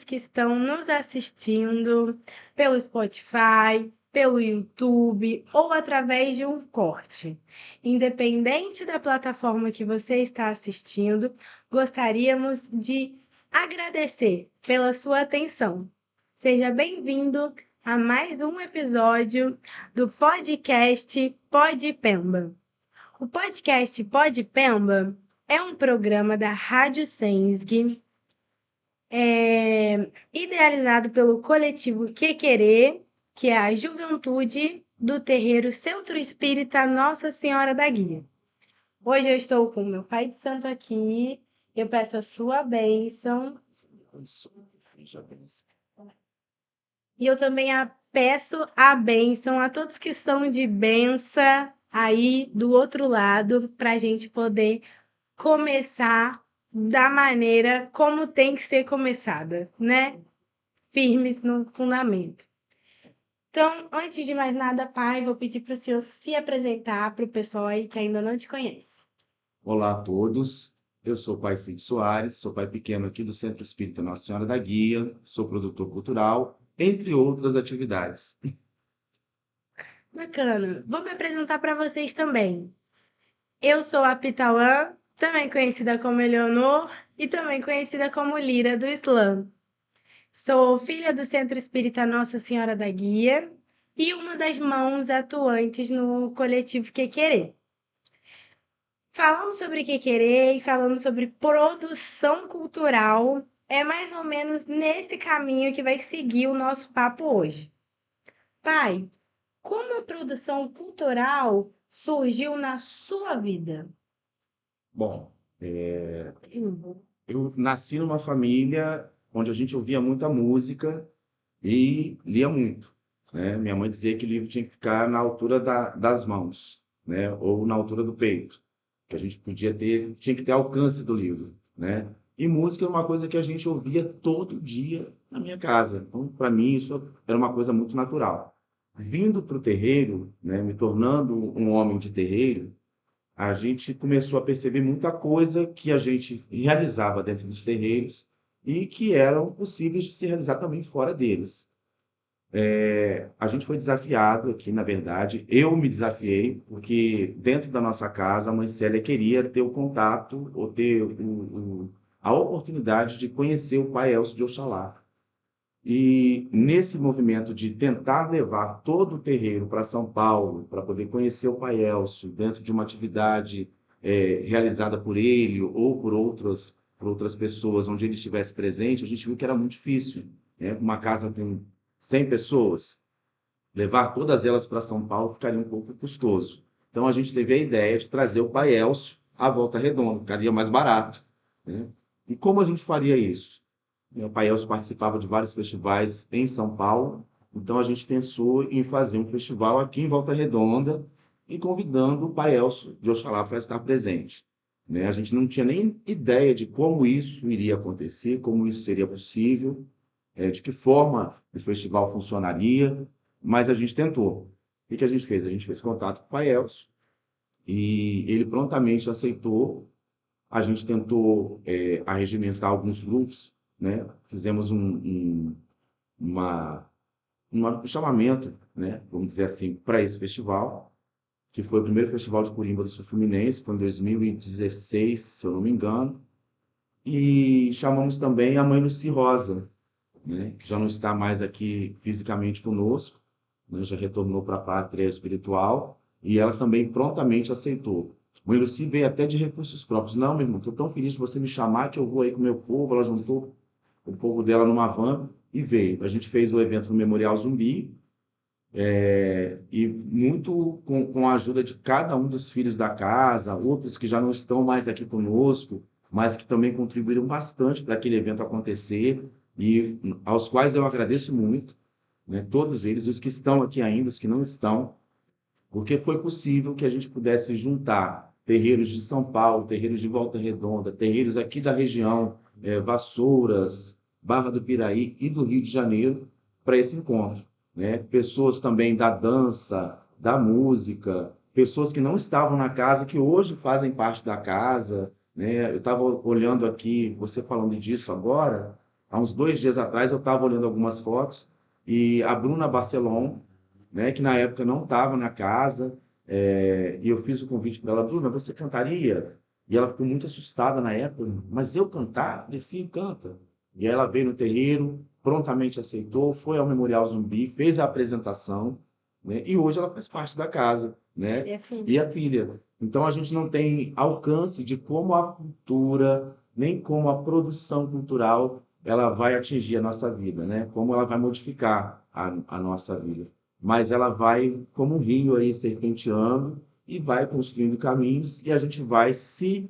que estão nos assistindo pelo Spotify, pelo YouTube ou através de um corte. Independente da plataforma que você está assistindo, gostaríamos de agradecer pela sua atenção. Seja bem-vindo a mais um episódio do podcast Pod Pemba. O podcast Pod Pemba é um programa da Rádio Sensg, idealizado pelo coletivo Quequerê, que é a juventude do terreiro Centro Espírita Nossa Senhora da Guia. Hoje eu estou com meu pai de santo aqui, eu peço a sua bênção. E eu também peço a bênção a todos que são de benção aí do outro lado, para a gente poder começar da maneira como tem que ser começada, né? Firmes no fundamento. Então, antes de mais nada, pai, vou pedir para o senhor se apresentar para o pessoal aí que ainda não te conhece. Olá a todos, eu sou o pai Cid Soares, sou pai pequeno aqui do Centro Espírita Nossa Senhora da Guia, sou produtor cultural, entre outras atividades. Bacana. Vou me apresentar para vocês também. Eu sou a Pitauã, também conhecida como Eleonor e também conhecida como Lira do Islã. Sou filha do Centro Espírita Nossa Senhora da Guia e uma das mãos atuantes no coletivo Quequerê. Falando sobre Quequerê e falando sobre produção cultural, é mais ou menos nesse caminho que vai seguir o nosso papo hoje. Pai, como a produção cultural surgiu na sua vida? Bom, eu nasci numa família onde a gente ouvia muita música e lia muito, né? Minha mãe dizia que o livro tinha que ficar na altura das mãos, né? Ou na altura do peito, que a gente tinha que ter alcance do livro, né? E música é uma coisa que a gente ouvia todo dia na minha casa. Então, para mim, isso era uma coisa muito natural. Vindo para o terreiro, né, me tornando um homem de terreiro, a gente começou a perceber muita coisa que a gente realizava dentro dos terreiros e que eram possíveis de se realizar também fora deles. A gente foi desafiado aqui, na verdade, eu me desafiei, porque dentro da nossa casa a mãe Célia queria ter o contato ou ter a oportunidade de conhecer o pai Elcio de Oxalá. E nesse movimento de tentar levar todo o terreiro para São Paulo, para poder conhecer o pai Elcio, dentro de uma atividade realizada por ele ou por outras pessoas, onde ele estivesse presente, a gente viu que era muito difícil, né? Uma casa com 100 pessoas, levar todas elas para São Paulo ficaria um pouco custoso. Então a gente teve a ideia de trazer o pai Elcio à Volta Redonda, ficaria mais barato, né? E como a gente faria isso? O pai Elcio participava de vários festivais em São Paulo, então a gente pensou em fazer um festival aqui em Volta Redonda e convidando o pai Elcio de Oxalá para estar presente, né? A gente não tinha nem ideia de como isso iria acontecer, como isso seria possível, de que forma o festival funcionaria, mas a gente tentou. O que a gente fez? A gente fez contato com o pai Elcio e ele prontamente aceitou. A gente tentou arregimentar alguns grupos, né? Fizemos um chamamento, né? Vamos dizer assim, para esse festival, que foi o primeiro festival de Corimba do Sul Fluminense, foi em 2016, se eu não me engano, e chamamos também a mãe Lucy Rosa, né? Que já não está mais aqui fisicamente conosco, né? Já retornou para a pátria espiritual, e ela também prontamente aceitou. Mãe Lucy veio até de recursos próprios. Não, meu irmão, estou tão feliz de você me chamar que eu vou aí com o meu povo. Ela juntou o povo dela numa van e veio. A gente fez o evento no Memorial Zumbi, e muito com a ajuda de cada um dos filhos da casa, outros que já não estão mais aqui conosco, mas que também contribuíram bastante para aquele evento acontecer e aos quais eu agradeço muito, né, todos eles, os que estão aqui ainda, os que não estão, porque foi possível que a gente pudesse juntar terreiros de São Paulo, terreiros de Volta Redonda, terreiros aqui da região, Vassouras, Barra do Piraí e do Rio de Janeiro, para esse encontro, né? Pessoas também da dança, da música, pessoas que não estavam na casa, que hoje fazem parte da casa, né? Eu estava olhando aqui, você falando disso agora, há uns 2 dias atrás eu estava olhando algumas fotos e a Bruna Barcelon, né, que na época não estava na casa, e eu fiz o convite para ela, Bruna, você cantaria? E ela ficou muito assustada na época, mas eu cantar? Eu falei, sim, canta. E aí ela veio no terreiro, prontamente aceitou, foi ao Memorial Zumbi, fez a apresentação, né, e hoje ela faz parte da casa, né, E a filha? e a filha. Então a gente não tem alcance de como a cultura, nem como a produção cultural, ela vai atingir a nossa vida, né? Como ela vai modificar a nossa vida. Mas ela vai como um rio aí serpenteando e vai construindo caminhos e a gente vai se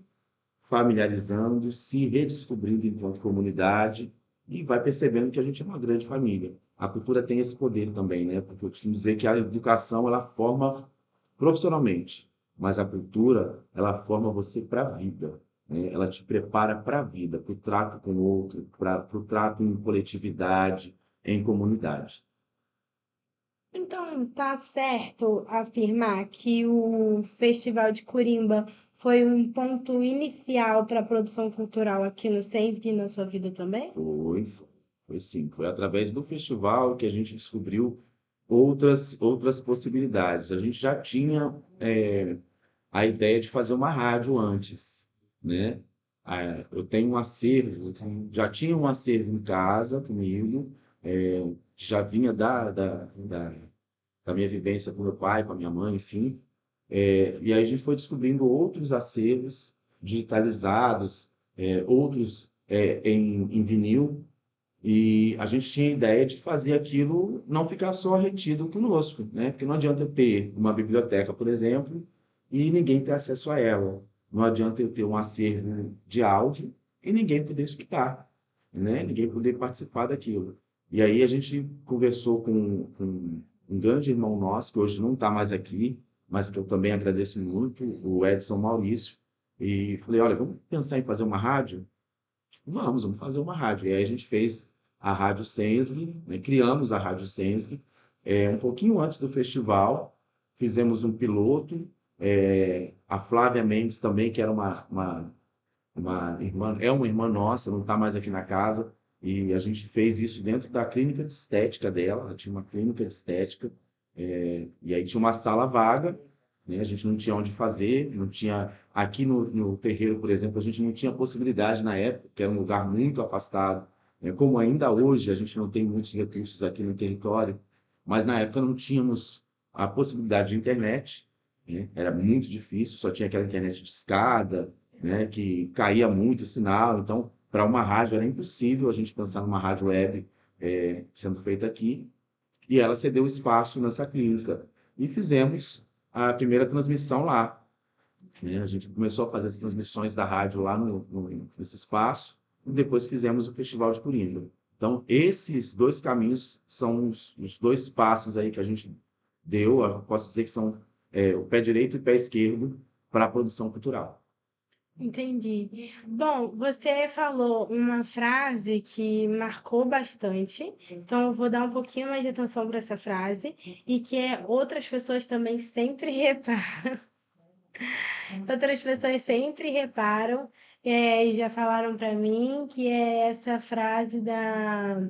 familiarizando, se redescobrindo enquanto comunidade e vai percebendo que a gente é uma grande família. A cultura tem esse poder também, né? Porque eu costumo dizer que a educação ela forma profissionalmente, mas a cultura ela forma você para a vida, né? Ela te prepara para a vida, para o trato com o outro, para o trato em coletividade, em comunidade. Então, tá certo afirmar que o Festival de Corimba foi um ponto inicial para a produção cultural aqui no SESC e na sua vida também? Foi sim. Foi através do festival que a gente descobriu outras possibilidades. A gente já tinha a ideia de fazer uma rádio antes, né? Eu tenho um acervo, já tinha um acervo em casa comigo, que já vinha da minha vivência com meu pai, com a minha mãe, enfim. E aí a gente foi descobrindo outros acervos digitalizados, outros em vinil, e a gente tinha a ideia de fazer aquilo não ficar só retido conosco, né? Porque não adianta eu ter uma biblioteca, por exemplo, e ninguém ter acesso a ela. Não adianta eu ter um acervo de áudio e ninguém poder escutar, né? Ninguém poder participar daquilo. E aí a gente conversou com um grande irmão nosso, que hoje não está mais aqui, mas que eu também agradeço muito, o Edson Maurício, e falei, olha, vamos pensar em fazer uma rádio? Vamos fazer uma rádio. E aí a gente fez a Rádio Sensg, né? Criamos a Rádio Sensg, um pouquinho antes do festival, fizemos um piloto, a Flávia Mendes também, que era uma irmã, é uma irmã nossa, não está mais aqui na casa, e a gente fez isso dentro da clínica de estética dela, ela tinha uma clínica de estética, e aí tinha uma sala vaga, né? A gente não tinha onde fazer, não tinha, aqui no terreiro, por exemplo, a gente não tinha possibilidade na época, que era um lugar muito afastado, né? Como ainda hoje a gente não tem muitos recursos aqui no território, mas na época não tínhamos a possibilidade de internet, né? Era muito difícil, só tinha aquela internet de escada, né, que caía muito o sinal. Então, para uma rádio era impossível a gente pensar numa rádio web sendo feita aqui. E ela cedeu espaço nessa clínica. E fizemos a primeira transmissão lá, né? A gente começou a fazer as transmissões da rádio lá nesse espaço. E depois fizemos o Festival de Coringa. Então, esses dois caminhos são os dois passos aí que a gente deu. Eu posso dizer que são o pé direito e o pé esquerdo para a produção cultural. Entendi. Bom, você falou uma frase que marcou bastante, então eu vou dar um pouquinho mais de atenção para essa frase e que outras pessoas também sempre reparam. Outras pessoas sempre reparam, e já falaram para mim que é essa frase da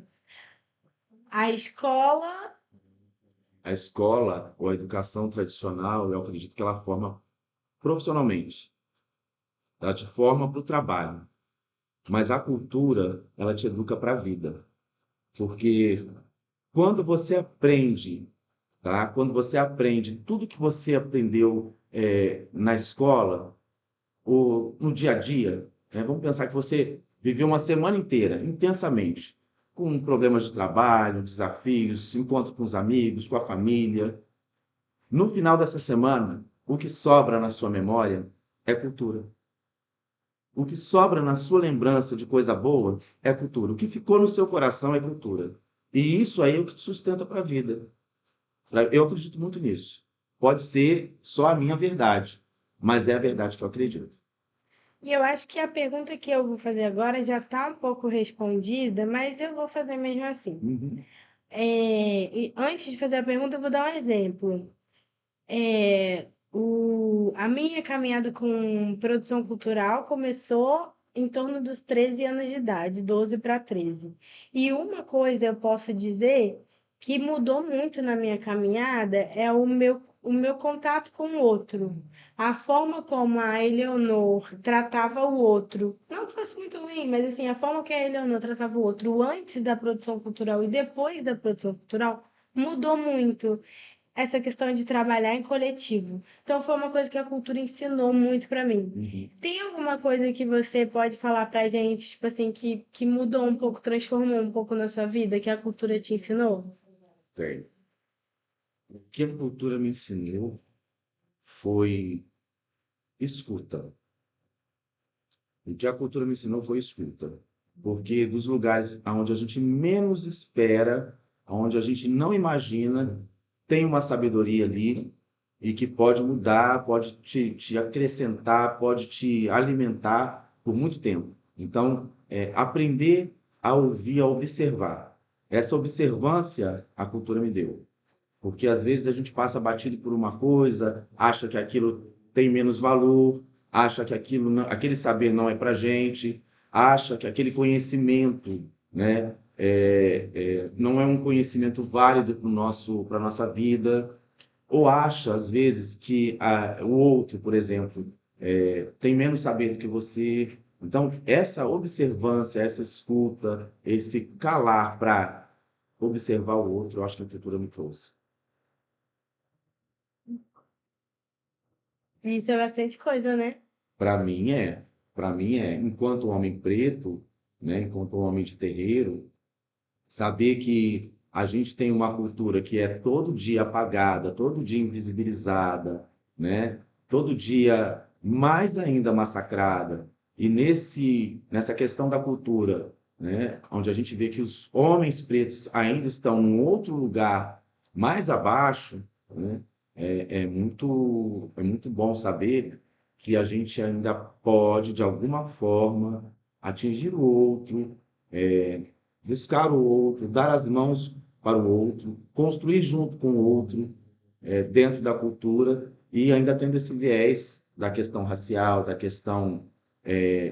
a escola. A escola ou a educação tradicional, eu acredito que ela forma profissionalmente, ela te forma para o trabalho, mas a cultura, ela te educa para a vida. Porque quando você aprende, tá? Quando você aprende tudo que você aprendeu na escola ou no dia a dia, né? Vamos pensar que você viveu uma semana inteira, intensamente, com problemas de trabalho, desafios, encontro com os amigos, com a família. No final dessa semana, o que sobra na sua memória é cultura. O que sobra na sua lembrança de coisa boa é cultura. O que ficou no seu coração é cultura. E isso aí é o que te sustenta para a vida. Eu acredito muito nisso. Pode ser só a minha verdade, mas é a verdade que eu acredito. E eu acho que a pergunta que eu vou fazer agora já está um pouco respondida, mas eu vou fazer mesmo assim. Uhum. E antes de fazer a pergunta, eu vou dar um exemplo. A minha caminhada com produção cultural começou em torno dos 13 anos de idade, 12 para 13. E uma coisa eu posso dizer que mudou muito na minha caminhada é o meu contato com o outro. A forma como a Eleonor tratava o outro, não que fosse muito ruim, mas assim, a forma que a Eleonor tratava o outro antes da produção cultural e depois da produção cultural mudou muito essa questão de trabalhar em coletivo. Então foi uma coisa que a cultura ensinou muito para mim. Uhum. Tem alguma coisa que você pode falar pra gente, tipo assim, que mudou um pouco, transformou um pouco na sua vida, que a cultura te ensinou? Tem. O que a cultura me ensinou foi escuta. O que a cultura me ensinou foi escuta. Porque dos lugares onde a gente menos espera, onde a gente não imagina, tem uma sabedoria ali e que pode mudar, pode te acrescentar, pode te alimentar por muito tempo. Então, aprender a ouvir, a observar. Essa observância a cultura me deu. Porque às vezes a gente passa batido por uma coisa, acha que aquilo tem menos valor, acha que aquele saber não é para gente, acha que aquele conhecimento, né, não é um conhecimento válido para a nossa vida, ou acha às vezes que o outro, por exemplo, tem menos saber do que você. Então, essa observância, essa escuta, esse calar para observar o outro, eu acho que a cultura me trouxe. Isso é bastante coisa, né? Para mim é, para mim é, enquanto homem preto, né, enquanto homem de terreiro, saber que a gente tem uma cultura que é todo dia apagada, todo dia invisibilizada, né, todo dia mais ainda massacrada. E nessa questão da cultura, né, onde a gente vê que os homens pretos ainda estão num outro lugar mais abaixo, né, é muito bom saber que a gente ainda pode, de alguma forma, atingir o outro, é, buscar o outro, dar as mãos para o outro, construir junto com o outro, dentro da cultura, e ainda tendo esse viés da questão racial, da questão,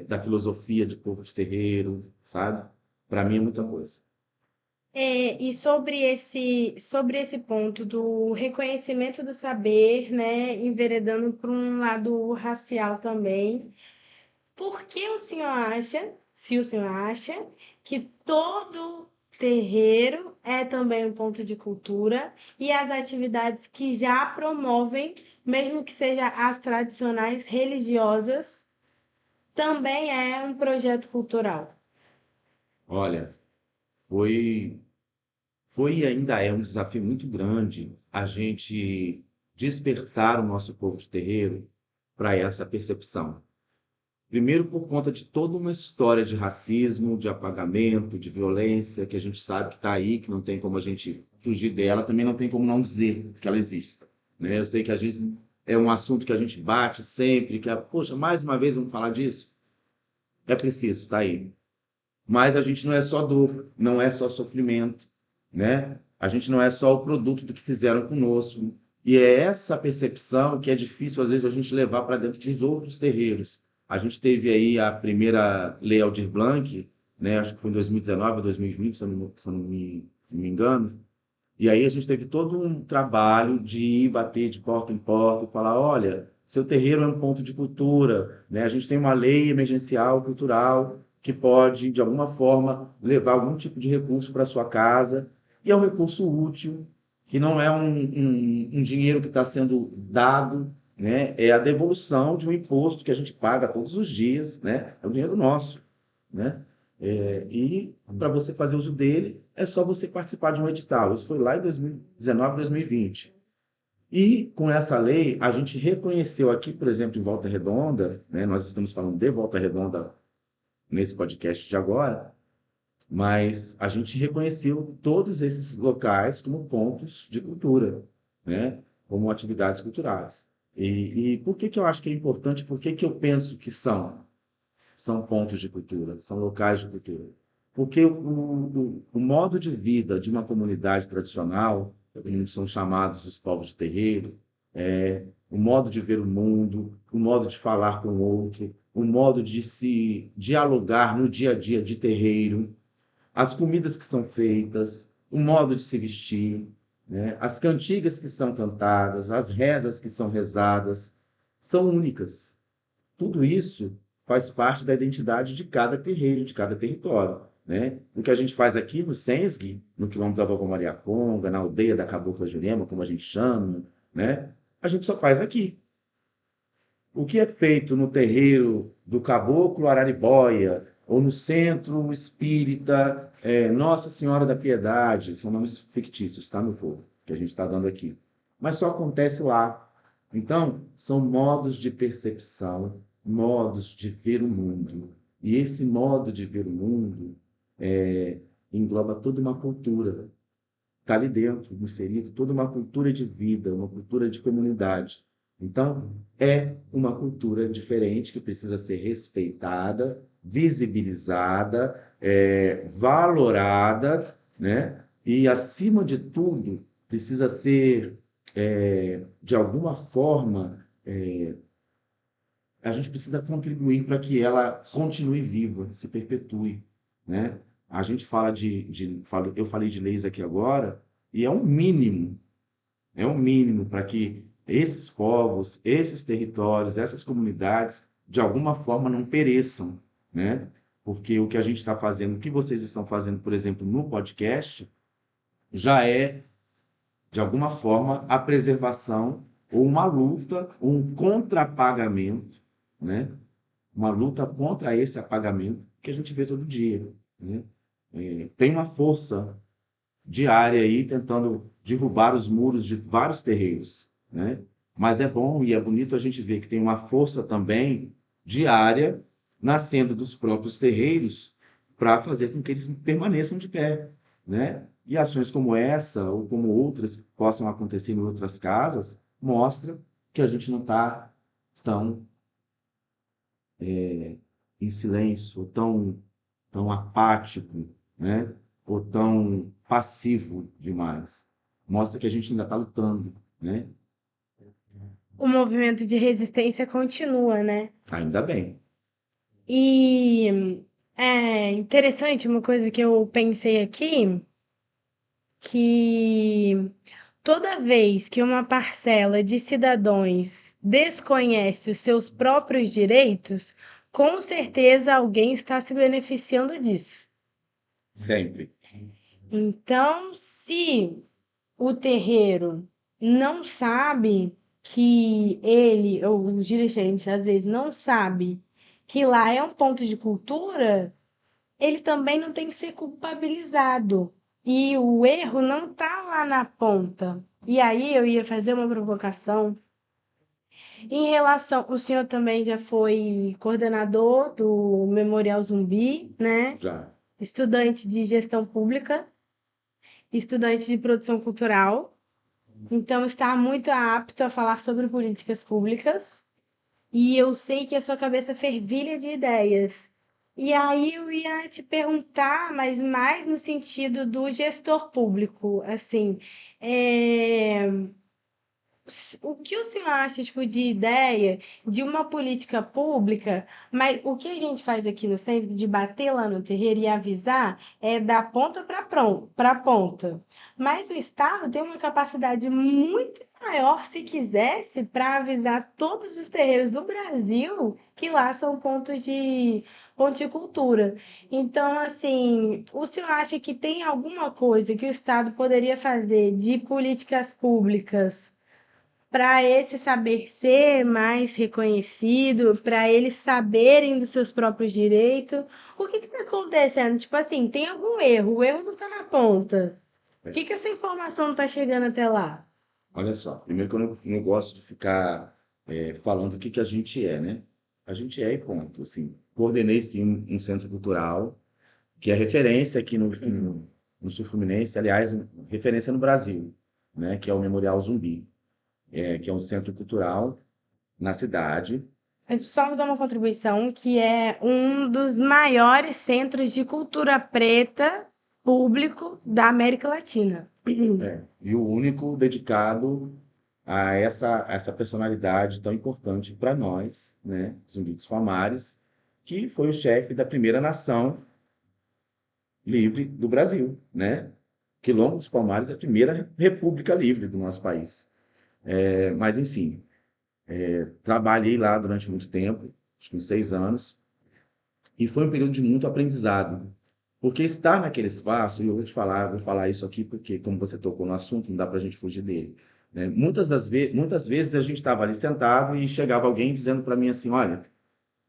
da filosofia de povo de terreiro, sabe? Para mim é muita coisa. E sobre esse ponto do reconhecimento do saber, né, enveredando para um lado racial também, por que o senhor acha, se o senhor acha, que todo terreiro é também um ponto de cultura e as atividades que já promovem, mesmo que sejam as tradicionais religiosas, também é um projeto cultural? Olha, foi, foi e ainda é um desafio muito grande a gente despertar o nosso povo de terreiro para essa percepção. Primeiro, por conta de toda uma história de racismo, de apagamento, de violência, que a gente sabe que está aí, que não tem como a gente fugir dela, também não tem como não dizer que ela existe, né? Eu sei que a gente é um assunto que a gente bate sempre, poxa, mais uma vez vamos falar disso? É preciso, está aí. Mas a gente não é só dor, não é só sofrimento, né? A gente não é só o produto do que fizeram conosco. E é essa percepção que é difícil, às vezes, a gente levar para dentro dos outros terreiros. A gente teve aí a primeira Lei Aldir Blanc, né? Acho que foi em 2019 ou 2020, se eu não me engano. E aí a gente teve todo um trabalho de ir bater de porta em porta e falar, olha, seu terreiro é um ponto de cultura, né? A gente tem uma lei emergencial cultural que pode, de alguma forma, levar algum tipo de recurso para sua casa, e é um recurso útil, que não é um dinheiro que está sendo dado, né? É a devolução de um imposto que a gente paga todos os dias, né? É o dinheiro nosso, né? E para você fazer uso dele, é só você participar de um edital. Isso foi lá em 2019, 2020. E com essa lei, a gente reconheceu aqui, por exemplo, em Volta Redonda, né, nós estamos falando de Volta Redonda nesse podcast de agora, mas a gente reconheceu todos esses locais como pontos de cultura, né, como atividades culturais. E por que que eu acho que é importante? Por que que eu penso que são pontos de cultura, são locais de cultura? Porque o modo de vida de uma comunidade tradicional, como são chamados os povos de terreiro, o modo de ver o mundo, o modo de falar com o outro, o modo de se dialogar no dia a dia de terreiro, as comidas que são feitas, o modo de se vestir, né? As cantigas que são cantadas, as rezas que são rezadas, são únicas. Tudo isso faz parte da identidade de cada terreiro, de cada território, né? O que a gente faz aqui no Sensgue, no quilômetro da Vovó Maria Conga, na aldeia da Cabocla Jurema, como a gente chama, né? A gente só faz aqui. O que é feito no terreiro do Caboclo Araribóia, ou no Centro Espírita Nossa Senhora da Piedade, são nomes fictícios, tá, meu povo, que a gente está dando aqui. Mas só acontece lá. Então, são modos de percepção, modos de ver o mundo. E esse modo de ver o mundo engloba toda uma cultura. Está ali dentro, inserido, toda uma cultura de vida, uma cultura de comunidade. Então, é uma cultura diferente que precisa ser respeitada, visibilizada, valorada, né? E, acima de tudo, precisa ser, de alguma forma, a gente precisa contribuir para que ela continue viva, se perpetue, né? A gente fala eu falei de leis aqui agora, e é um mínimo para que esses povos, esses territórios, essas comunidades, de alguma forma não pereçam, né? Porque o que a gente está fazendo, o que vocês estão fazendo, por exemplo, no podcast, já é, de alguma forma, a preservação ou uma luta, ou um contrapagamento, né? Uma luta contra esse apagamento que a gente vê todo dia, né? Tem uma força diária aí tentando derrubar os muros de vários terreiros, né? Mas é bom e é bonito a gente ver que tem uma força também diária nascendo dos próprios terreiros para fazer com que eles permaneçam de pé, né? E ações como essa ou como outras que possam acontecer em outras casas mostra que a gente não está tão em silêncio, ou tão apático, né? Ou tão passivo demais. Mostra que a gente ainda está lutando, né? O movimento de resistência continua, né? Ainda bem. E é interessante uma coisa que eu pensei aqui, que toda vez que uma parcela de cidadãos desconhece os seus próprios direitos, com certeza alguém está se beneficiando disso. Sempre. Então, se o terreiro não sabe que ele, ou os dirigentes às vezes não sabe que lá é um ponto de cultura, ele também não tem que ser culpabilizado. E o erro não está lá na ponta. E aí eu ia fazer uma provocação em relação, o senhor também já foi coordenador do Memorial Zumbi, né? Já. Estudante de gestão pública, estudante de produção cultural. Então, está muito apto a falar sobre políticas públicas. E eu sei que a sua cabeça fervilha de ideias. E aí eu ia te perguntar, mas mais no sentido do gestor público, assim, é, o que o senhor acha, tipo, de ideia de uma política pública, mas o que a gente faz aqui no centro, de bater lá no terreiro e avisar, é da ponta para ponta. Mas o Estado tem uma capacidade muito maior, se quisesse, para avisar todos os terreiros do Brasil que lá são pontos de ponticultura. Então, assim, o senhor acha que tem alguma coisa que o Estado poderia fazer de políticas públicas para esse saber ser mais reconhecido, para eles saberem dos seus próprios direitos? O que está acontecendo? Tipo assim, tem algum erro, o erro não está na ponta. Por que essa informação não está chegando até lá? Olha só, primeiro que eu não gosto de ficar falando o que a gente é, né? A gente é e ponto, assim. Coordenei, sim, um centro cultural, que é referência aqui no Sul Fluminense, aliás, referência no Brasil, né? Que é o Memorial Zumbi, que é um centro cultural na cidade. Só fazer uma contribuição que é um dos maiores centros de cultura preta público da América Latina. E o único dedicado a essa personalidade tão importante para nós, né, Zumbi dos Palmares, que foi o chefe da primeira nação livre do Brasil, né? Quilombo dos Palmares é a primeira república livre do nosso país. Mas, enfim, trabalhei lá durante muito tempo, acho que uns 6 anos, e foi um período de muito aprendizado. Porque estar naquele espaço, e eu vou te falar, vou falar isso aqui porque, como você tocou no assunto, não dá para a gente fugir dele. Né? Muitas vezes a gente estava ali sentado e chegava alguém dizendo para mim assim: olha,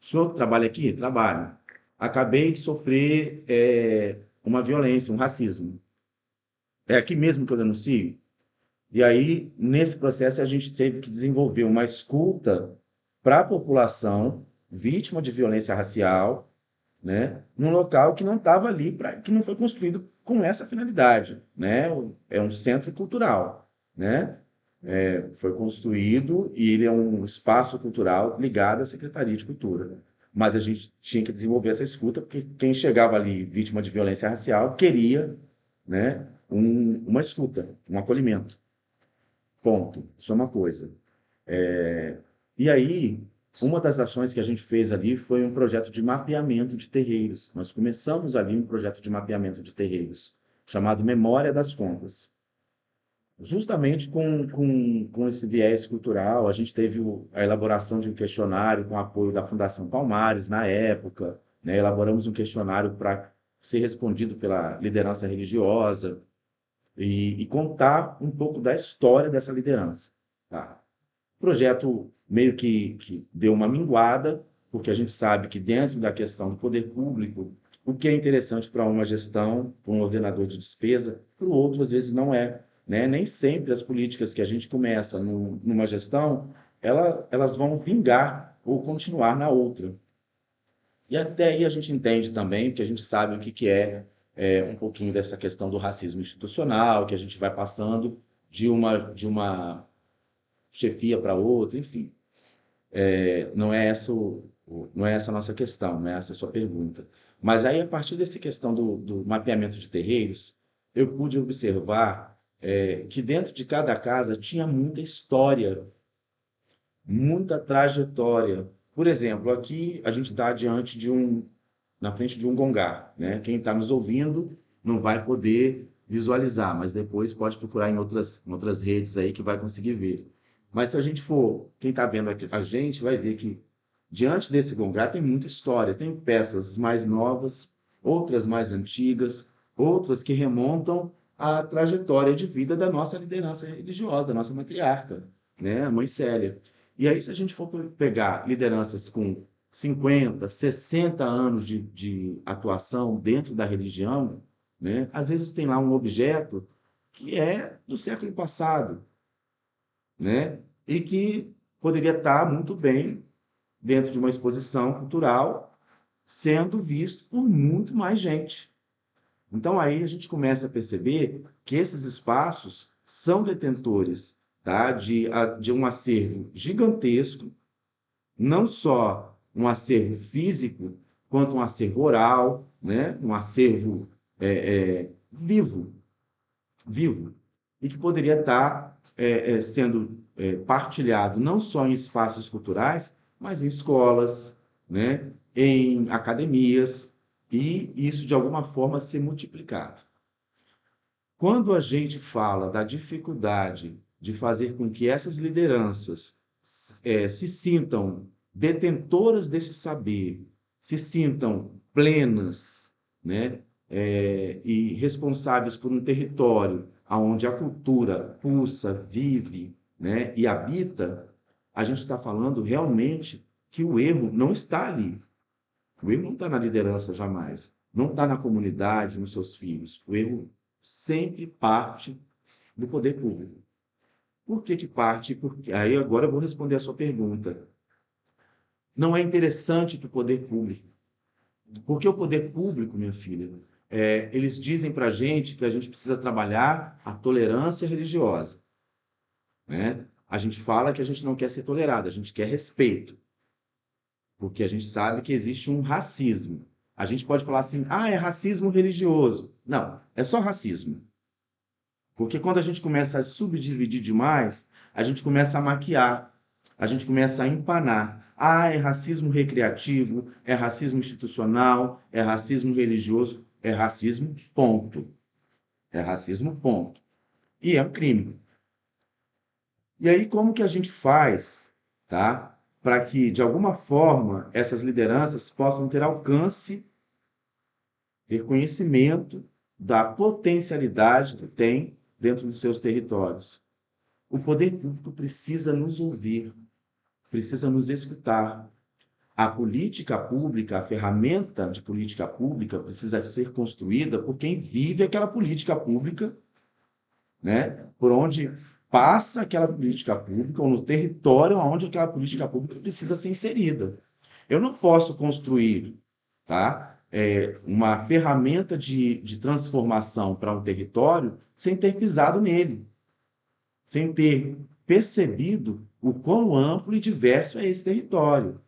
o senhor trabalha aqui? Trabalho. Acabei de sofrer uma violência, um racismo. É aqui mesmo que eu denuncio? E aí, nesse processo, a gente teve que desenvolver uma escuta para a população vítima de violência racial, né, num local que não estava ali, que não foi construído com essa finalidade, né? É um centro cultural, né? Foi construído e ele é um espaço cultural ligado à Secretaria de Cultura. Mas a gente tinha que desenvolver essa escuta, porque quem chegava ali vítima de violência racial queria, né, uma escuta, um acolhimento. Ponto. Isso é uma coisa. E aí, uma das ações que a gente fez ali foi um projeto de mapeamento de terreiros. Nós começamos ali um projeto de mapeamento de terreiros, chamado Memória das Contas. Justamente com esse viés cultural, a gente teve a elaboração de um questionário com apoio da Fundação Palmares, na época, né? Elaboramos um questionário para ser respondido pela liderança religiosa e contar um pouco da história dessa liderança. Tá? O projeto meio que deu uma minguada, porque a gente sabe que dentro da questão do poder público, o que é interessante para uma gestão, para um ordenador de despesa, para o outro às vezes não é. Né? Nem sempre as políticas que a gente começa numa gestão, elas vão vingar ou continuar na outra. E até aí a gente entende também, que a gente sabe o que é um pouquinho dessa questão do racismo institucional, que a gente vai passando de uma chefia para outra, enfim. Não é essa a nossa questão, não é essa a sua pergunta. Mas aí, a partir dessa questão do mapeamento de terreiros, eu pude observar que dentro de cada casa tinha muita história, muita trajetória. Por exemplo, aqui a gente está na frente de um gongá, né? Quem está nos ouvindo não vai poder visualizar, mas depois pode procurar em outras redes aí que vai conseguir ver. Mas se a gente for, quem está vendo aqui, a gente vai ver que diante desse gongá tem muita história, tem peças mais novas, outras mais antigas, outras que remontam à trajetória de vida da nossa liderança religiosa, da nossa matriarca, né, a Mãe Célia. E aí, se a gente for pegar lideranças com 50, 60 anos de atuação dentro da religião, né, às vezes tem lá um objeto que é do século passado, né, e que poderia estar muito bem dentro de uma exposição cultural, sendo visto por muito mais gente. Então aí a gente começa a perceber que esses espaços são detentores, tá, de um acervo gigantesco, não só um acervo físico, quanto um acervo oral, né, um acervo vivo, vivo, e que poderia estar sendo partilhado não só em espaços culturais, mas em escolas, né, em academias, e isso de alguma forma ser multiplicado. Quando a gente fala da dificuldade de fazer com que essas lideranças se sintam detentoras desse saber, se sintam plenas, né, e responsáveis por um território onde a cultura pulsa, vive, né, e habita, a gente está falando realmente que o erro não está ali. O erro não está na liderança jamais. Não está na comunidade, nos seus filhos. O erro sempre parte do poder público. Por que parte? Porque aí agora eu vou responder a sua pergunta. Não é interessante para o poder público. Porque o poder público, minha filha, eles dizem para que a gente precisa trabalhar a tolerância religiosa. Né? A gente fala que a gente não quer ser tolerado, a gente quer respeito. Porque a gente sabe que existe um racismo. A gente pode falar assim, é racismo religioso. Não, é só racismo. Porque quando a gente começa a subdividir demais, a gente começa a maquiar, a gente começa a empanar. Ah, é racismo recreativo, é racismo institucional, é racismo religioso, é racismo, ponto. É racismo, ponto. E é um crime. E aí, como que a gente faz, tá? Para que, de alguma forma, essas lideranças possam ter alcance, ter conhecimento da potencialidade que tem dentro dos seus territórios. O poder público precisa nos ouvir, precisa nos escutar. A política pública, a ferramenta de política pública precisa ser construída por quem vive aquela política pública, né? Por onde passa aquela política pública ou no território onde aquela política pública precisa ser inserida. Eu não posso construir, tá? Uma ferramenta de transformação para um território sem ter pisado nele, sem ter percebido o quão amplo e diverso é esse território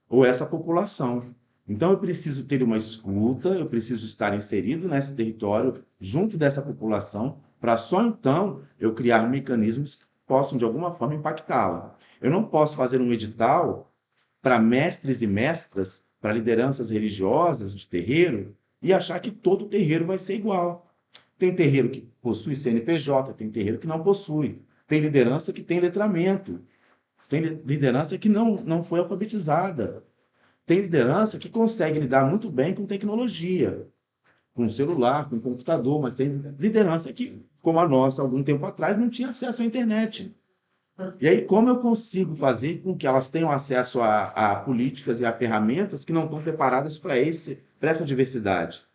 ou essa população. Então, eu preciso ter uma escuta, eu preciso estar inserido nesse território, junto dessa população, para só então eu criar mecanismos que possam, de alguma forma, impactá-la. Eu não posso fazer um edital para mestres e mestras, para lideranças religiosas de terreiro, e achar que todo terreiro vai ser igual. Tem terreiro que possui CNPJ, tem terreiro que não possui. Tem liderança que tem letramento. Tem liderança que não foi alfabetizada. Tem liderança que consegue lidar muito bem com tecnologia, com celular, com computador, mas tem liderança que, como a nossa, algum tempo atrás, não tinha acesso à internet. E aí, como eu consigo fazer com que elas tenham acesso a políticas e a ferramentas que não estão preparadas para essa diversidade?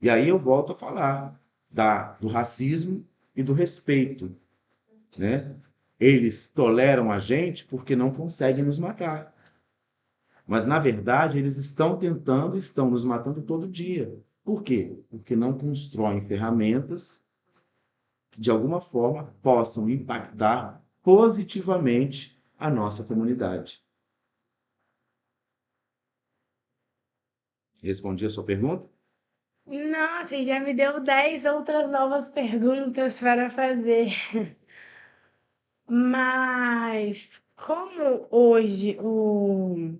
E aí eu volto a falar do racismo e do respeito, né? Eles toleram a gente porque não conseguem nos matar. Mas, na verdade, eles estão tentando, estão nos matando todo dia. Por quê? Porque não constroem ferramentas que, de alguma forma, possam impactar positivamente a nossa comunidade. Respondi a sua pergunta? Nossa, e já me deu 10 outras novas perguntas para fazer. Mas como hoje o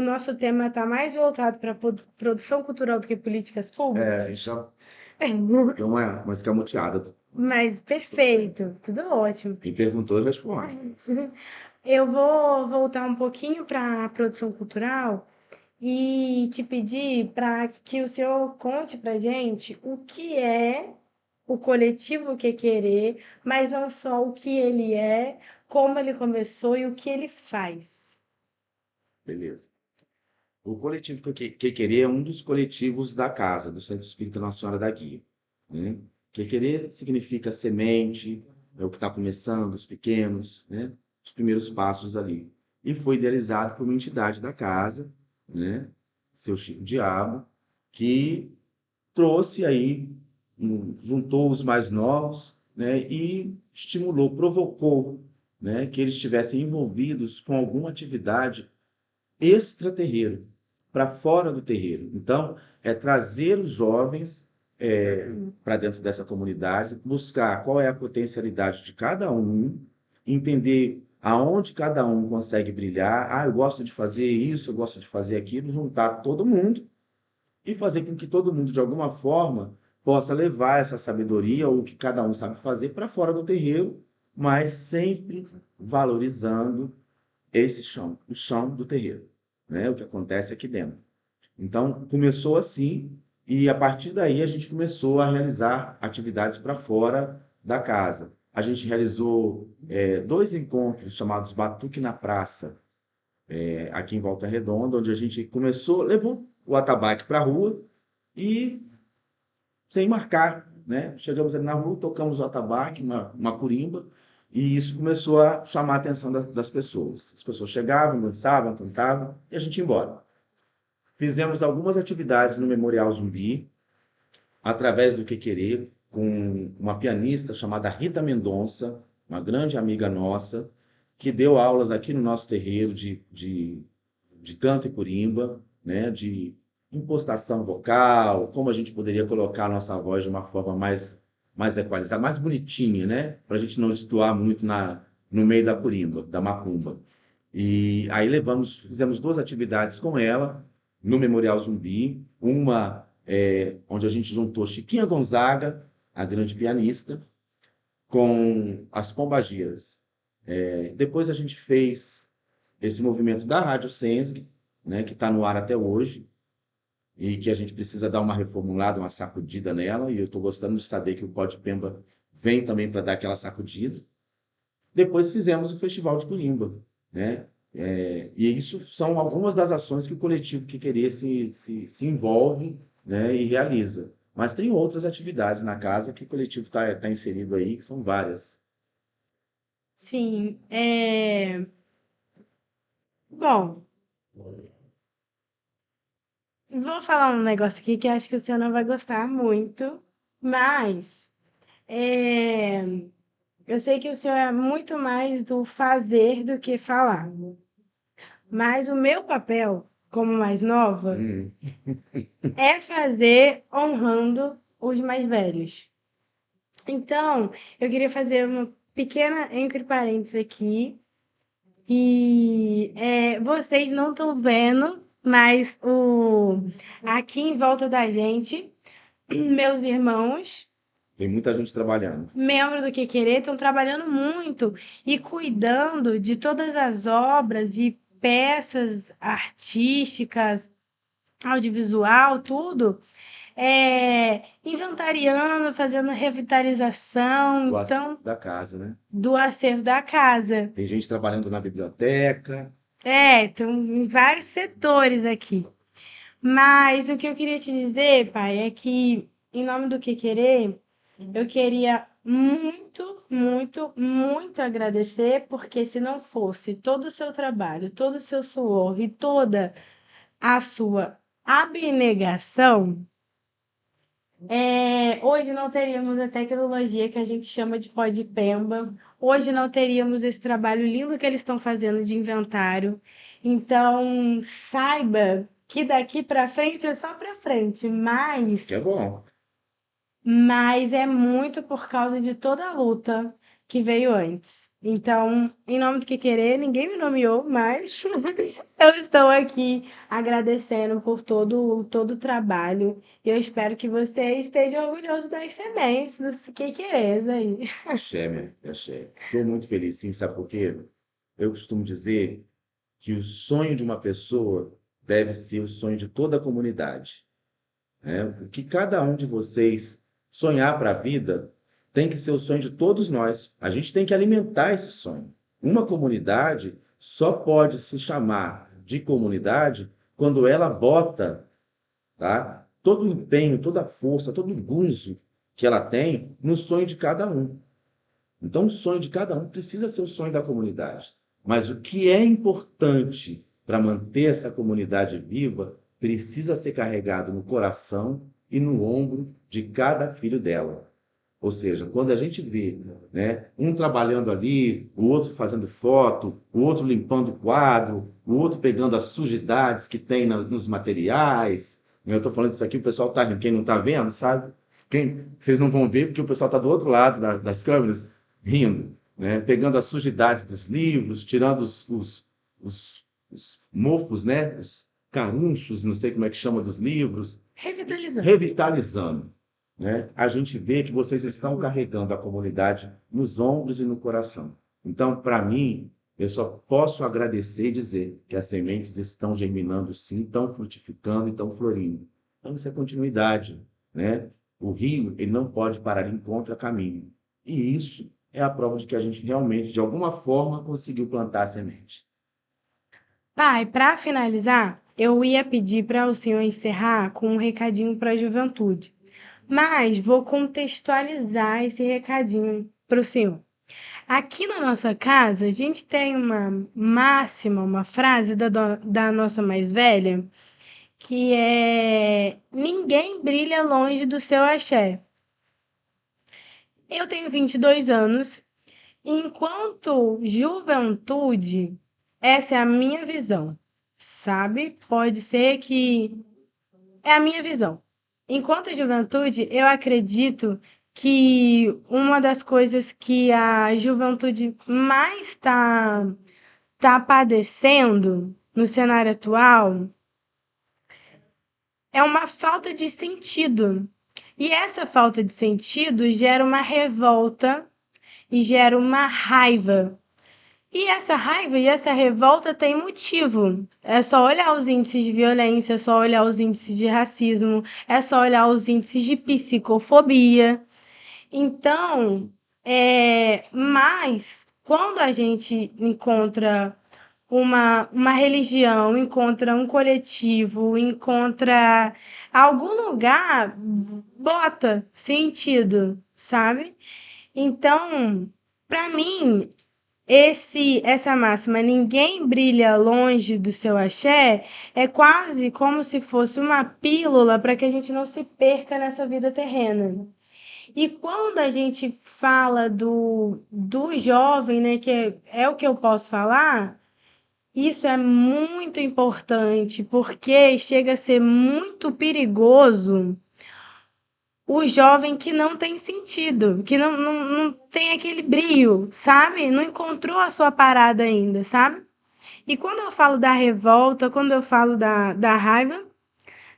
nosso tema está mais voltado para produção cultural do que políticas públicas? Já deu uma escamoteada. Mas perfeito, tudo ótimo. Me perguntou, eu respondo. Eu vou voltar um pouquinho para a produção cultural e te pedir para que o senhor conte para gente o que é o coletivo Que Querer, mas não só o que ele é, como ele começou e o que ele faz. Beleza. O coletivo Que Querer é um dos coletivos da casa, do Centro Espírita Nossa Senhora da Guia, né? Que Querer significa semente, é o que está começando, os pequenos, né? Os primeiros passos ali. E foi idealizado por uma entidade da casa, né? Seu Chico Diabo, que trouxe aí, juntou os mais novos, né? E estimulou, provocou, né? Que eles estivessem envolvidos com alguma atividade extraterreiro, para fora do terreiro. Então, é trazer os jovens para dentro dessa comunidade, buscar qual é a potencialidade de cada um, entender aonde cada um consegue brilhar. Ah, eu gosto de fazer isso, eu gosto de fazer aquilo, juntar todo mundo e fazer com que todo mundo, de alguma forma, possa levar essa sabedoria ou o que cada um sabe fazer para fora do terreiro, mas sempre valorizando esse chão, o chão do terreiro, né? O que acontece aqui dentro. Então, começou assim, e a partir daí a gente começou a realizar atividades para fora da casa. A gente realizou 2 encontros chamados Batuque na Praça, aqui em Volta Redonda, onde a gente começou, levou o atabaque para a rua e sem marcar, né? Chegamos ali na rua, tocamos o atabaque, uma curimba, e isso começou a chamar a atenção das pessoas. As pessoas chegavam, dançavam, cantavam, e a gente ia embora. Fizemos algumas atividades no Memorial Zumbi, através do Que Querer, com uma pianista chamada Rita Mendonça, uma grande amiga nossa, que deu aulas aqui no nosso terreiro de canto e curimba, né, de impostação vocal, como a gente poderia colocar a nossa voz de uma forma mais mais equalizada, mais bonitinha, né? Para a gente não destoar muito no meio da curimba, da macumba. E aí fizemos duas atividades com ela no Memorial Zumbi, uma onde a gente juntou Chiquinha Gonzaga, a grande pianista, com as Pombagiras. Depois a gente fez esse movimento da Rádio Sensg, né, que está no ar até hoje, e que a gente precisa dar uma reformulada, uma sacudida nela, e eu estou gostando de saber que o Pó de Pemba vem também para dar aquela sacudida. Depois fizemos o Festival de Curimba, né? E isso são algumas das ações que o coletivo Que Querer se envolve, né, e realiza. Mas tem outras atividades na casa que o coletivo tá inserido aí, que são várias. Sim, bom, vou falar um negócio aqui que eu acho que o senhor não vai gostar muito, mas é, eu sei que o senhor é muito mais do fazer do que falar. Mas o meu papel, como mais nova, Hum, é fazer honrando os mais velhos. Então, eu queria fazer uma pequena entre parênteses aqui. Vocês não estão vendo, mas aqui em volta da gente, meus irmãos, tem muita gente trabalhando. membros do Que Querer, estão trabalhando muito e cuidando de todas as obras e peças artísticas, audiovisual, tudo, inventariando, fazendo revitalização, Do então, da casa, né? do acervo da casa. Tem gente trabalhando na biblioteca. Estão em vários setores aqui. Mas o que eu queria te dizer, pai, é que, em nome do Que Querer, eu queria muito, muito, muito agradecer, porque se não fosse todo o seu trabalho, todo o seu suor e toda a sua abnegação, hoje não teríamos a tecnologia que a gente chama de pó de Pemba. Hoje não teríamos esse trabalho lindo que eles estão fazendo de inventário. Então, saiba que daqui para frente é só para frente, Isso que é bom. mas é muito por causa de toda a luta que veio antes. Então, em nome do Que Querer, ninguém me nomeou, mas eu estou aqui agradecendo por todo o trabalho. E eu espero que você esteja orgulhoso das sementes dos Que Querers aí. Axé, minha filha, axé. Estou muito feliz, sim, sabe por quê? Eu costumo dizer que o sonho de uma pessoa deve ser o sonho de toda a comunidade, né? O que cada um de vocês sonhar para a vida tem que ser o sonho de todos nós. A gente tem que alimentar esse sonho. Uma comunidade só pode se chamar de comunidade quando ela bota, tá, todo o empenho, toda a força, todo o gunzo que ela tem no sonho de cada um. Então, o sonho de cada um precisa ser o sonho da comunidade. Mas o que é importante para manter essa comunidade viva precisa ser carregado no coração e no ombro de cada filho dela. Ou seja, quando a gente vê, né, um trabalhando ali, o outro fazendo foto, o outro limpando o quadro, o outro pegando as sujidades que tem nos materiais. Eu estou falando isso aqui, o pessoal está rindo. Quem não está vendo, sabe? Vocês não vão ver porque o pessoal está do outro lado das câmeras rindo, né? Pegando as sujidades dos livros, tirando os mofos, né? Os carunchos, não sei como é que chama dos livros, Revitalizando. revitalizando, né? A gente vê que vocês estão carregando a comunidade nos ombros e no coração. Então, para mim, eu só posso agradecer e dizer que as sementes estão germinando sim, estão frutificando e estão florindo. Então, isso é continuidade, né? O rio, ele não pode parar em contra-caminho. E isso é a prova de que a gente realmente, de alguma forma, conseguiu plantar a semente. Pai, para finalizar, eu ia pedir para o senhor encerrar com um recadinho para a juventude, mas vou contextualizar esse recadinho para o senhor. Aqui na nossa casa, a gente tem uma máxima, uma frase da nossa mais velha, que é: ninguém brilha longe do seu axé. Eu tenho 22 anos, e enquanto juventude, essa é a minha visão, sabe? Pode ser que é a minha visão. Enquanto juventude, eu acredito que uma das coisas que a juventude mais tá padecendo no cenário atual é uma falta de sentido. E essa falta de sentido gera uma revolta e gera uma raiva. E essa raiva e essa revolta tem motivo. É só olhar os índices de violência, é só olhar os índices de racismo, é só olhar os índices de psicofobia. Então, mas quando a gente encontra uma religião, encontra um coletivo, encontra algum lugar, bota sentido, sabe? Então, para mim, essa máxima, ninguém brilha longe do seu axé, é quase como se fosse uma pílula para que a gente não se perca nessa vida terrena. E quando a gente fala do jovem, né, que é o que eu posso falar, isso é muito importante, porque chega a ser muito perigoso o jovem que não tem sentido, que não tem aquele brio, sabe? Não encontrou a sua parada ainda, sabe? E quando eu falo da revolta, quando eu falo da raiva,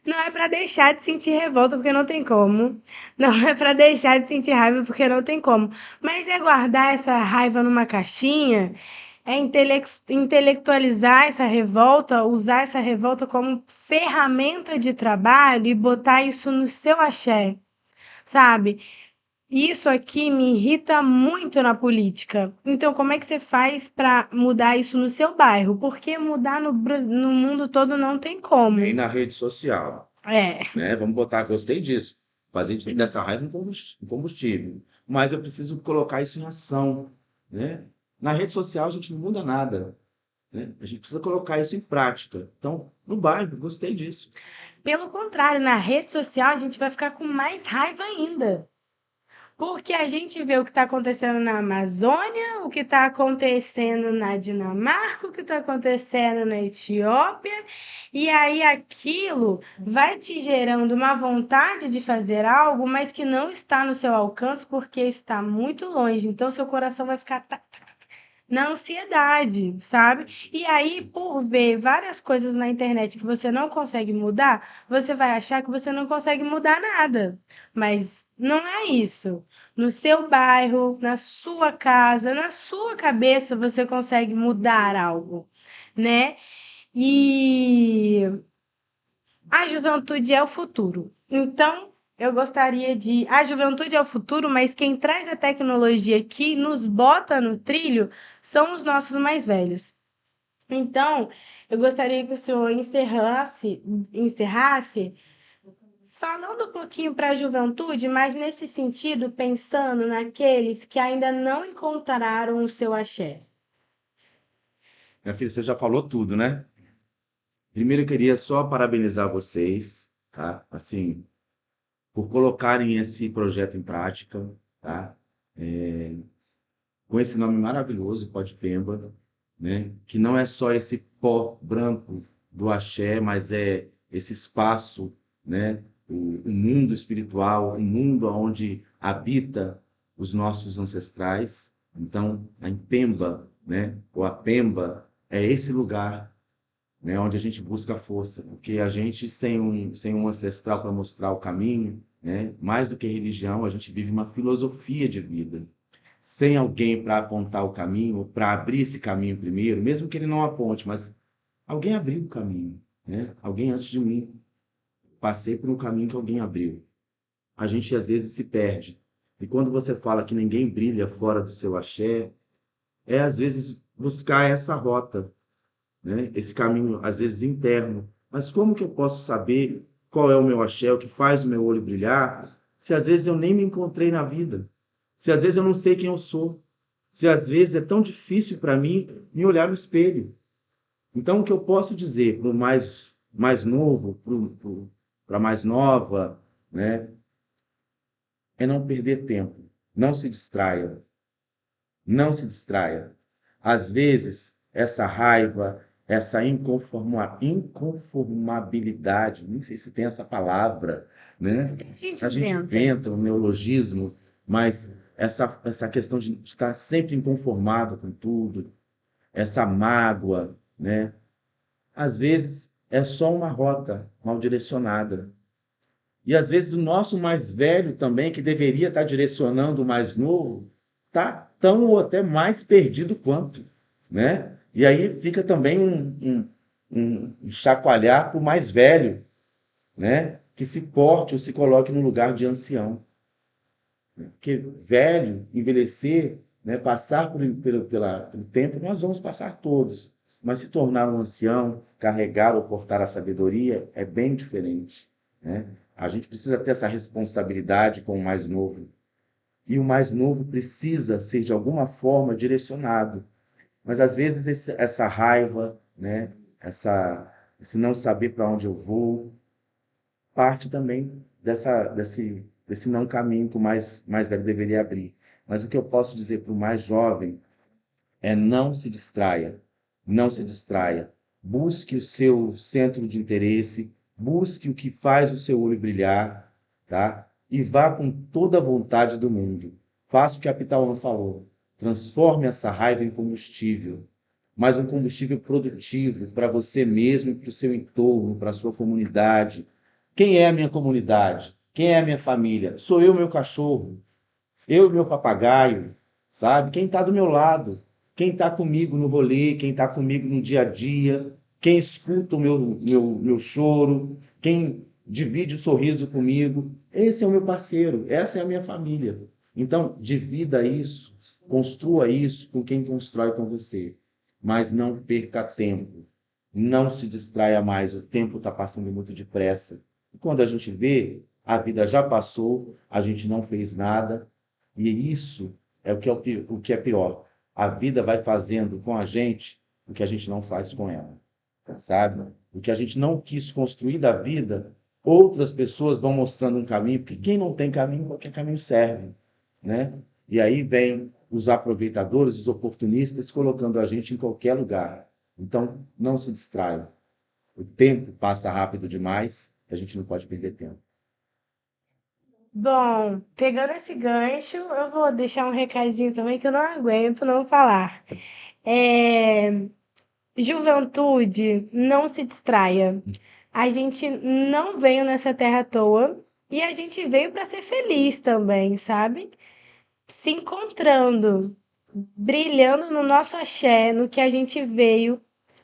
não é para deixar de sentir revolta, porque não tem como. Não é para deixar de sentir raiva, porque não tem como. Mas é guardar essa raiva numa caixinha, é intelectualizar essa revolta, usar essa revolta como ferramenta de trabalho e botar isso no seu axé, sabe? Isso aqui me irrita muito na política. Então, como é que você faz para mudar isso no seu bairro? Porque mudar no mundo todo não tem como. Nem na rede social, É. né? Vamos botar, gostei disso. Fazer dessa raiva um combustível. Mas eu preciso colocar isso em ação, né? Na rede social a gente não muda nada, né? A gente precisa colocar isso em prática. Então, no bairro, gostei disso. Pelo contrário, na rede social a gente vai ficar com mais raiva ainda. Porque a gente vê o que está acontecendo na Amazônia, o que está acontecendo na Dinamarca, o que está acontecendo na Etiópia, e aí aquilo vai te gerando uma vontade de fazer algo, mas que não está no seu alcance porque está muito longe. Então, seu coração vai ficar na ansiedade, sabe? E aí, por ver várias coisas na internet que você não consegue mudar, você vai achar que você não consegue mudar nada. Mas não é isso. No seu bairro, na sua casa, na sua cabeça, você consegue mudar algo, né? E a juventude é o futuro. Então, eu gostaria de. A juventude é o futuro, mas quem traz a tecnologia que nos bota no trilho são os nossos mais velhos. Então, eu gostaria que o senhor encerrasse falando um pouquinho para a juventude, mas nesse sentido, pensando naqueles que ainda não encontraram o seu axé. Minha filha, você já falou tudo, né? Primeiro eu queria só parabenizar vocês, tá? Assim, por colocarem esse projeto em prática, tá? Com esse nome maravilhoso, Pó de Pemba, né? Que não é só esse pó branco do axé, mas é esse espaço, né? O mundo espiritual, o mundo onde habita os nossos ancestrais. Então, a Pemba, né? Ou a Pemba é esse lugar, né? Onde a gente busca força, porque a gente sem um ancestral para mostrar o caminho, né? Mais do que religião, a gente vive uma filosofia de vida sem alguém para apontar o caminho, para abrir esse caminho primeiro, mesmo que ele não aponte, mas alguém abriu o caminho, né? Alguém antes de mim. Passei por um caminho que alguém abriu. A gente às vezes se perde. E quando você fala que ninguém brilha fora do seu axé, é às vezes buscar essa rota, né? Esse caminho às vezes interno. Mas como que eu posso saber qual é o meu axé, o que faz o meu olho brilhar, se às vezes eu nem me encontrei na vida? Se às vezes eu não sei quem eu sou, se às vezes é tão difícil para mim me olhar no espelho. Então, o que eu posso dizer para o mais novo, para a mais nova, né, é não perder tempo, não se distraia, não se distraia. Às vezes, essa raiva, essa inconformabilidade, nem sei se tem essa palavra, né? A gente A gente inventa. inventa um neologismo, mas essa questão de estar sempre inconformado com tudo, essa mágoa, né? Às vezes é só uma rota mal direcionada. E às vezes o nosso mais velho também, que deveria estar direcionando o mais novo, está tão ou até mais perdido quanto, né? E aí fica também um chacoalhar para o mais velho, né? Que se porte ou se coloque no lugar de ancião. Porque velho, envelhecer, né? Passar pelo tempo, nós vamos passar todos. Mas se tornar um ancião, carregar ou portar a sabedoria, é bem diferente, né? A gente precisa ter essa responsabilidade com o mais novo. E o mais novo precisa ser, de alguma forma, direcionado. Mas, às vezes, essa raiva, né? Esse não saber para onde eu vou, parte também desse não caminho que o mais velho deveria abrir. Mas o que eu posso dizer para o mais jovem é: não se distraia, não se distraia. Busque o seu centro de interesse, busque o que faz o seu olho brilhar, tá? E vá com toda a vontade do mundo. Faça o que a Pitalã falou. Transforme essa raiva em combustível, mas um combustível produtivo para você mesmo e para o seu entorno, para a sua comunidade. Quem é a minha comunidade? Quem é a minha família? Sou eu, meu cachorro. Eu e meu papagaio, sabe? Quem está do meu lado, quem está comigo no rolê, quem está comigo no dia a dia, quem escuta o meu choro, quem divide o sorriso comigo, esse é o meu parceiro, essa é a minha família. Então, divida isso, construa isso com quem constrói com você, mas não perca tempo, não se distraia mais, o tempo está passando muito depressa. E quando a gente vê, a vida já passou, a gente não fez nada, e isso é o que é pior. A vida vai fazendo com a gente o que a gente não faz com ela, sabe? O que a gente não quis construir da vida, outras pessoas vão mostrando um caminho, porque quem não tem caminho, qualquer caminho serve, né? E aí vem os aproveitadores, os oportunistas, colocando a gente em qualquer lugar. Então, não se distraia. O tempo passa rápido demais, a gente não pode perder tempo. Bom, pegando esse gancho, eu vou deixar um recadinho também que eu não aguento não falar. É, juventude, não se distraia. A gente não veio nessa terra à toa e a gente veio para ser feliz também, sabe? Se encontrando, brilhando no nosso axé, no que a gente veio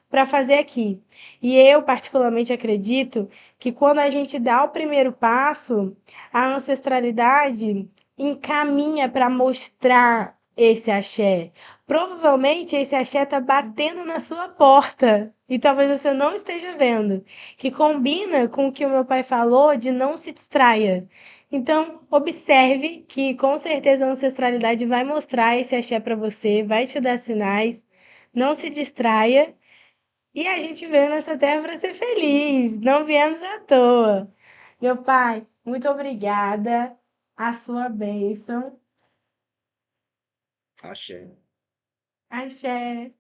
para fazer aqui. E eu, particularmente, acredito que quando a gente dá o primeiro passo, a ancestralidade encaminha para mostrar esse axé. Provavelmente esse axé está batendo na sua porta e talvez você não esteja vendo, que combina com o que o meu pai falou de não se distraia. Então, observe que com certeza a ancestralidade vai mostrar esse axé para você, vai te dar sinais. Não se distraia e a gente veio nessa terra para ser feliz, não viemos à toa. Meu pai, muito obrigada. A sua bênção. Axé. Axé.